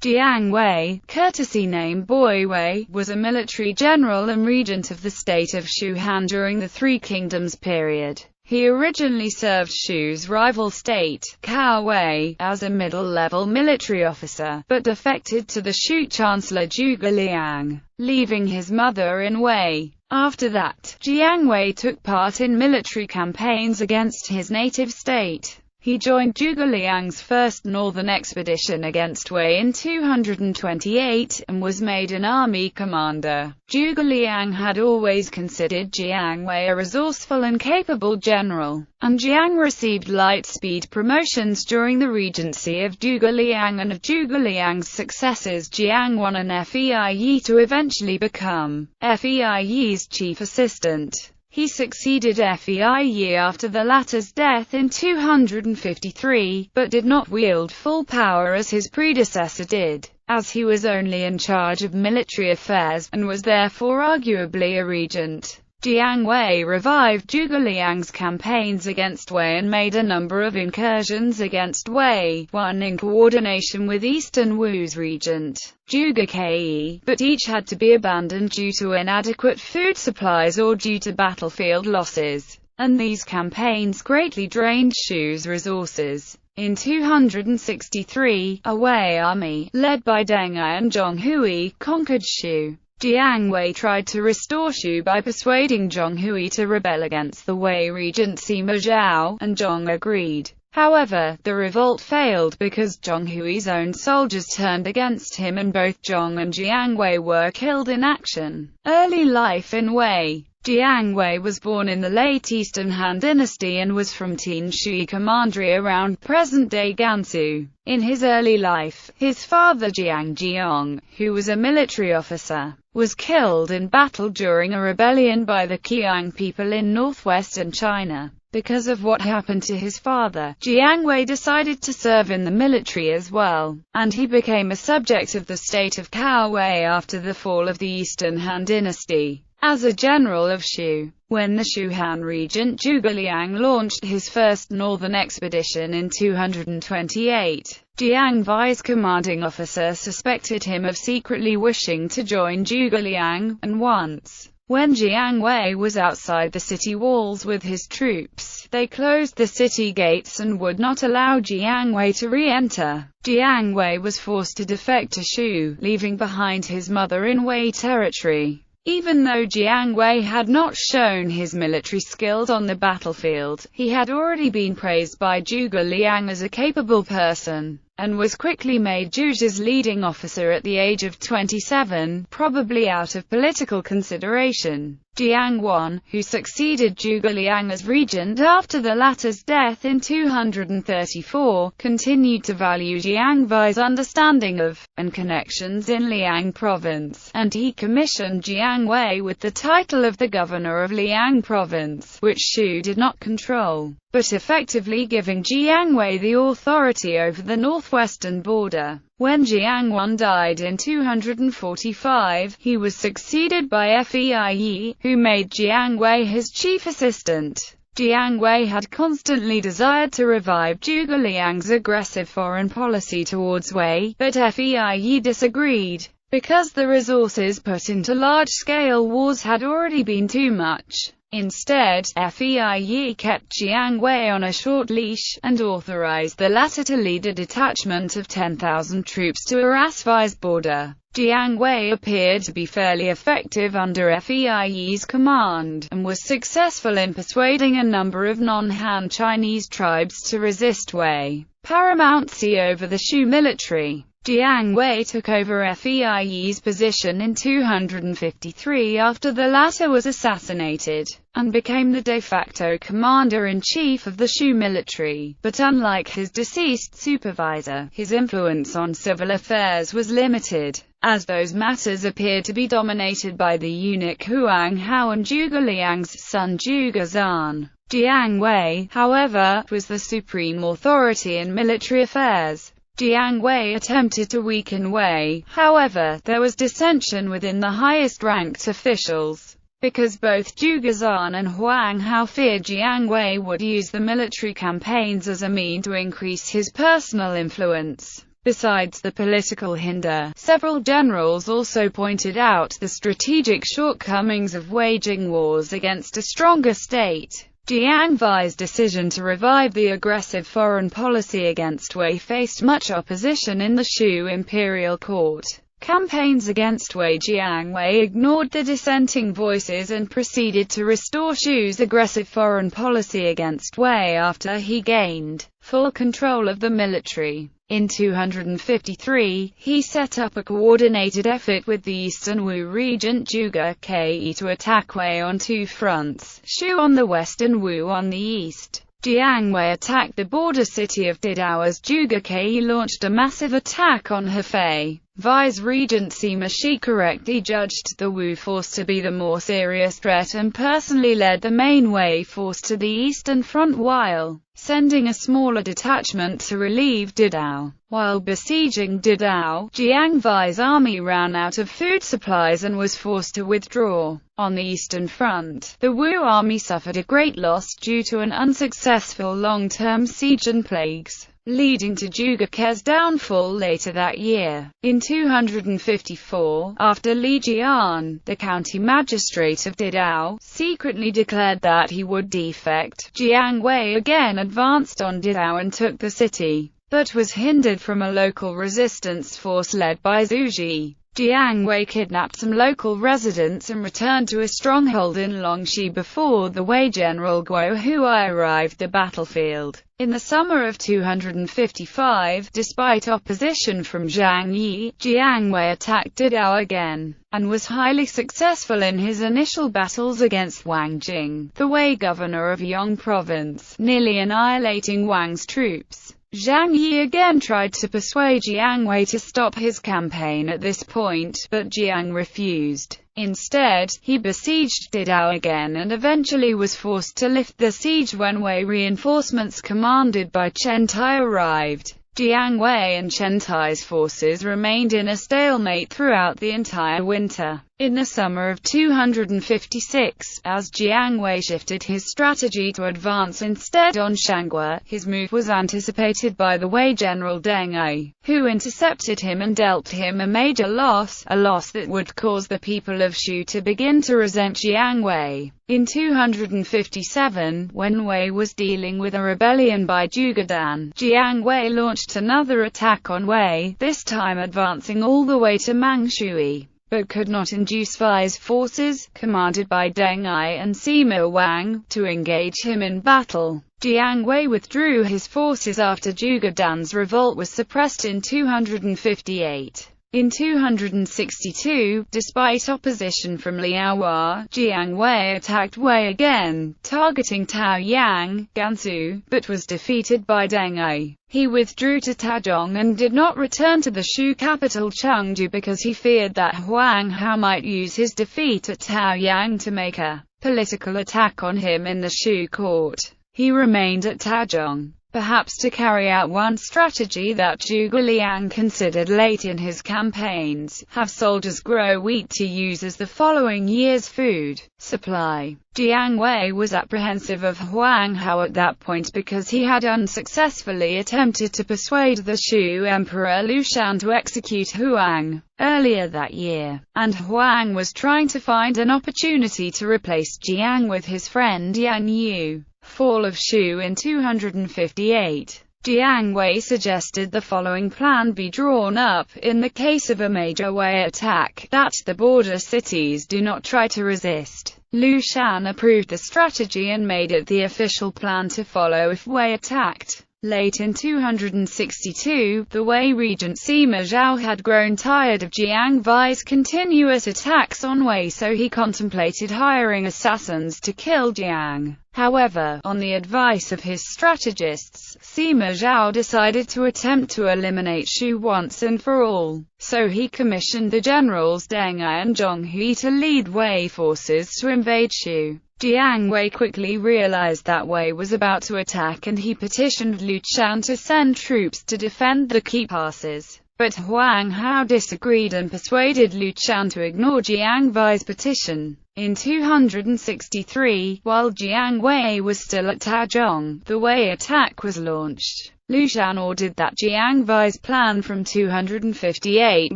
Jiang Wei, courtesy name Boyue, was a military general and regent of the state of Shu Han during the Three Kingdoms period. He originally served Shu's rival state, Wei, as a middle-level military officer, but defected to the Shu chancellor Zhuge Liang, leaving his mother in Wei. After that, Jiang Wei took part in military campaigns against his native state. He joined Zhuge Liang's first northern expedition against Wei in 228, and was made an army commander. Zhuge Liang had always considered Jiang Wei a resourceful and capable general, and Jiang received light-speed promotions during the regency of Zhuge Liang and of Zhuge Liang's successors Jiang Wan and Fei to eventually become Fei's chief assistant. He succeeded Fei after the latter's death in 253, but did not wield full power as his predecessor did, as he was only in charge of military affairs, and was therefore arguably a regent. Jiang Wei revived Zhuge Liang's campaigns against Wei and made a number of incursions against Wei, one in coordination with Eastern Wu's regent, Zhuge Ke, but each had to be abandoned due to inadequate food supplies or due to battlefield losses, and these campaigns greatly drained Shu's resources. In 263, a Wei army, led by Deng Ai and Zhong Hui, conquered Shu. Jiang Wei tried to restore Shu by persuading Zhong Hui to rebel against the Wei regent Sima Zhao, and Zhong agreed. However, the revolt failed because Zhong Hui's own soldiers turned against him and both Zhong and Jiang Wei were killed in action. Early life in Wei. Jiang Wei was born in the late Eastern Han dynasty and was from Tianshui Commandery around present-day Gansu. In his early life, his father Jiang Jiong, who was a military officer, was killed in battle during a rebellion by the Qiang people in northwestern China. Because of what happened to his father, Jiang Wei decided to serve in the military as well, and he became a subject of the state of Wei after the fall of the Eastern Han dynasty. As a general of Shu, when the Shu Han regent Zhuge Liang launched his first northern expedition in 228, Jiang Wei's commanding officer suspected him of secretly wishing to join Zhuge Liang, and once, when Jiang Wei was outside the city walls with his troops, they closed the city gates and would not allow Jiang Wei to re-enter. Jiang Wei was forced to defect to Shu, leaving behind his mother in Wei territory. Even though Jiang Wei had not shown his military skills on the battlefield, he had already been praised by Zhuge Liang as a capable person, and was quickly made Zhuge's leading officer at the age of 27, probably out of political consideration. Jiang Wan, who succeeded Zhuge Liang as regent after the latter's death in 234, continued to value Jiang Wei's understanding of, and connections in Liang province, and he commissioned Jiang Wei with the title of the governor of Liang province, which Shu did not control, but effectively giving Jiang Wei the authority over the northwestern border. When Jiang Wan died in 245, he was succeeded by Fei, who made Jiang Wei his chief assistant. Jiang Wei had constantly desired to revive Zhuge Liang's aggressive foreign policy towards Wei, but Fei disagreed, because the resources put into large-scale wars had already been too much. Instead, Fei kept Jiang Wei on a short leash, and authorized the latter to lead a detachment of 10,000 troops to harass Wei's border. Jiang Wei appeared to be fairly effective under Fei's command, and was successful in persuading a number of non-Han Chinese tribes to resist Wei paramountcy over the Shu military. Jiang Wei took over Fei's position in 253 after the latter was assassinated, and became the de facto commander-in-chief of the Shu military. But unlike his deceased supervisor, his influence on civil affairs was limited, as those matters appeared to be dominated by the eunuch Huang Hao and Zhuge Liang's son Zhuge Zan. Jiang Wei, however, was the supreme authority in military affairs. Jiang Wei attempted to weaken Wei, however, there was dissension within the highest-ranked officials, because both Zhuge Zan and Huang Hao feared Jiang Wei would use the military campaigns as a means to increase his personal influence. Besides the political hinder, several generals also pointed out the strategic shortcomings of waging wars against a stronger state. Jiang Wei's decision to revive the aggressive foreign policy against Wei faced much opposition in the Shu imperial court. Campaigns against Wei. Jiang Wei ignored the dissenting voices and proceeded to restore Shu's aggressive foreign policy against Wei after he gained full control of the military. In 253, he set up a coordinated effort with the eastern Wu regent Zhuge Ke to attack Wei on two fronts, Shu on the west and Wu on the east. Jiang Wei attacked the border city of Didao as Zhuge Ke launched a massive attack on Hefei. Wei's regent Sima Shi correctly judged the Wu force to be the more serious threat and personally led the main Wei force to the eastern front while sending a smaller detachment to relieve Didao. While besieging Didao, Jiang Wei's army ran out of food supplies and was forced to withdraw. On the eastern front, the Wu army suffered a great loss due to an unsuccessful long-term siege and plagues, leading to Zhuge Ke's downfall later that year. In 254, after Li Jian, the county magistrate of Didao, secretly declared that he would defect, Jiang Wei again advanced on Didao and took the city, but was hindered from a local resistance force led by Zhu Ji. Jiang Wei kidnapped some local residents and returned to a stronghold in Longxi before the Wei general Guo Huai arrived the battlefield. In the summer of 255, despite opposition from Zhang Yi, Jiang Wei attacked Didao again, and was highly successful in his initial battles against Wang Jing, the Wei governor of Yong province, nearly annihilating Wang's troops. Zhang Yi again tried to persuade Jiang Wei to stop his campaign at this point, but Jiang refused. Instead, he besieged Didao again and eventually was forced to lift the siege when Wei reinforcements commanded by Chen Tai arrived. Jiang Wei and Chen Tai's forces remained in a stalemate throughout the entire winter. In the summer of 256, as Jiang Wei shifted his strategy to advance instead on Shanghua, his move was anticipated by the Wei general Deng Ai, who intercepted him and dealt him a major loss, a loss that would cause the people of Shu to begin to resent Jiang Wei. In 257, when Wei was dealing with a rebellion by Zhuge Dan, Jiang Wei launched another attack on Wei, this time advancing all the way to Mangshui, but could not induce Wei's forces, commanded by Deng Ai and Sima Wang, to engage him in battle. Jiang Wei withdrew his forces after Zhuge Dan's revolt was suppressed in 258. In 262, despite opposition from Liaohua, Jiang Wei attacked Wei again, targeting Taoyang, Gansu, but was defeated by Deng Ai. He withdrew to Tazhong and did not return to the Shu capital Chengdu because he feared that Huang Hao might use his defeat at Taoyang to make a political attack on him in the Shu court. He remained at Tazhong, perhaps to carry out one strategy that Zhuge Liang considered late in his campaigns: have soldiers grow wheat to use as the following year's food supply. Jiang Wei was apprehensive of Huang Hao at that point because he had unsuccessfully attempted to persuade the Shu Emperor Lu Shan to execute Huang earlier that year, and Huang was trying to find an opportunity to replace Jiang with his friend Yan Yu. Fall of Shu in 258. Jiang Wei suggested the following plan be drawn up: in the case of a major Wei attack, that the border cities do not try to resist. Lu Shan approved the strategy and made it the official plan to follow if Wei attacked. Late in 262, the Wei regent Sima Zhao had grown tired of Jiang Wei's continuous attacks on Wei, so he contemplated hiring assassins to kill Jiang. However, on the advice of his strategists, Sima Zhao decided to attempt to eliminate Shu once and for all. So he commissioned the generals Deng Ai and Zhong Hui to lead Wei forces to invade Shu. Jiang Wei quickly realized that Wei was about to attack and he petitioned Lu Shan to send troops to defend the key passes. But Huang Hao disagreed and persuaded Lu Shan to ignore Jiang Wei's petition. In 263, while Jiang Wei was still at Tazhong, the Wei attack was launched. Lu Shan ordered that Jiang Wei's plan from 258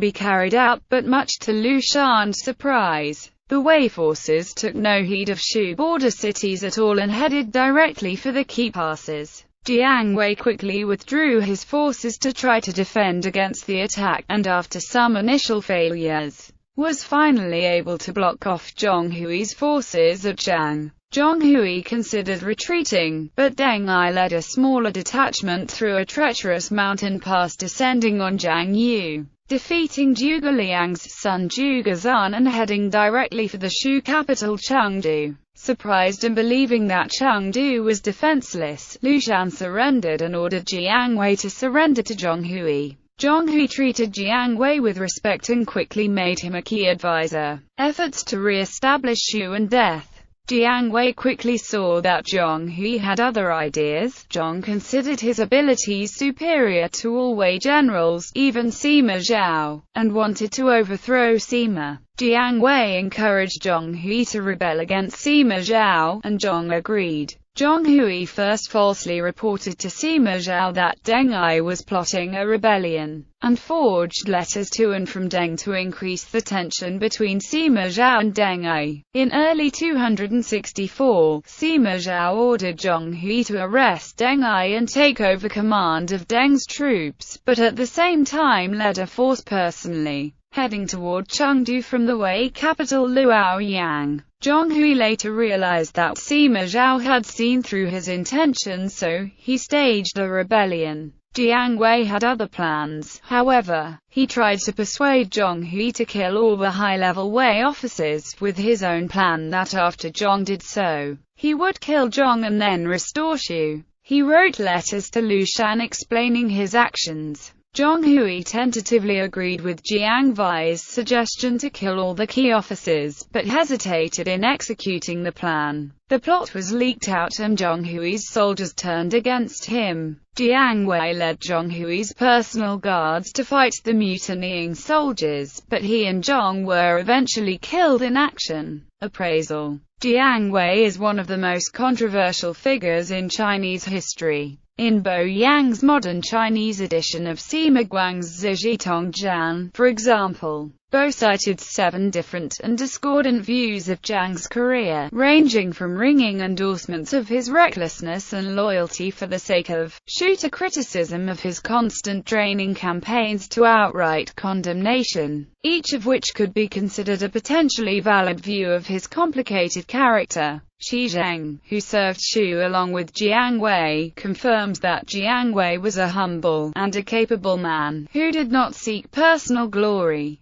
be carried out, but much to Lu Shan's surprise, the Wei forces took no heed of Shu border cities at all and headed directly for the key passes. Jiang Wei quickly withdrew his forces to try to defend against the attack, and after some initial failures, was finally able to block off Zhonghui's forces at Jiang. Zhonghui considered retreating, but Deng Ai led a smaller detachment through a treacherous mountain pass descending on Jiang Yu, defeating Zhuge Liang's son Zhuge Zan and heading directly for the Shu capital Chengdu. Surprised and believing that Chengdu was defenseless, Lu Shan surrendered and ordered Jiang Wei to surrender to Zhonghui. Zhonghui treated Jiang Wei with respect and quickly made him a key advisor. Efforts to re-establish Shu and death. Jiang Wei quickly saw that Zhonghui had other ideas. Zhong considered his abilities superior to all Wei generals, even Sima Zhao, and wanted to overthrow Sima. Jiang Wei encouraged Zhonghui to rebel against Sima Zhao, and Zhong agreed. Zhonghui first falsely reported to Sima Zhao that Deng Ai was plotting a rebellion, and forged letters to and from Deng to increase the tension between Sima Zhao and Deng Ai. In early 264, Sima Zhao ordered Zhonghui to arrest Deng Ai and take over command of Deng's troops, but at the same time led a force personally, heading toward Chengdu from the Wei capital Luoyang. Zhonghui later realized that Sima Zhao had seen through his intentions, so he staged a rebellion. Jiang Wei had other plans, however. He tried to persuade Zhonghui to kill all the high-level Wei officers, with his own plan that after Zhong did so, he would kill Zhong and then restore Shu. He wrote letters to Lu Shan explaining his actions. Zhonghui tentatively agreed with Jiang Wei's suggestion to kill all the key officers, but hesitated in executing the plan. The plot was leaked out and Zhonghui's soldiers turned against him. Jiang Wei led Zhonghui's personal guards to fight the mutinying soldiers, but he and Zhong were eventually killed in action. Appraisal. Jiang Wei is one of the most controversial figures in Chinese history. In Boyang's modern Chinese edition of Sima Guang's Zizhi Tongjian, for example, Bo cited 7 different and discordant views of Jiang's career, ranging from ringing endorsements of his recklessness and loyalty for the sake of Shu to criticism of his constant draining campaigns to outright condemnation, each of which could be considered a potentially valid view of his complicated character. Shi Zheng, who served Shu along with Jiang Wei, confirmed that Jiang Wei was a humble and a capable man, who did not seek personal glory.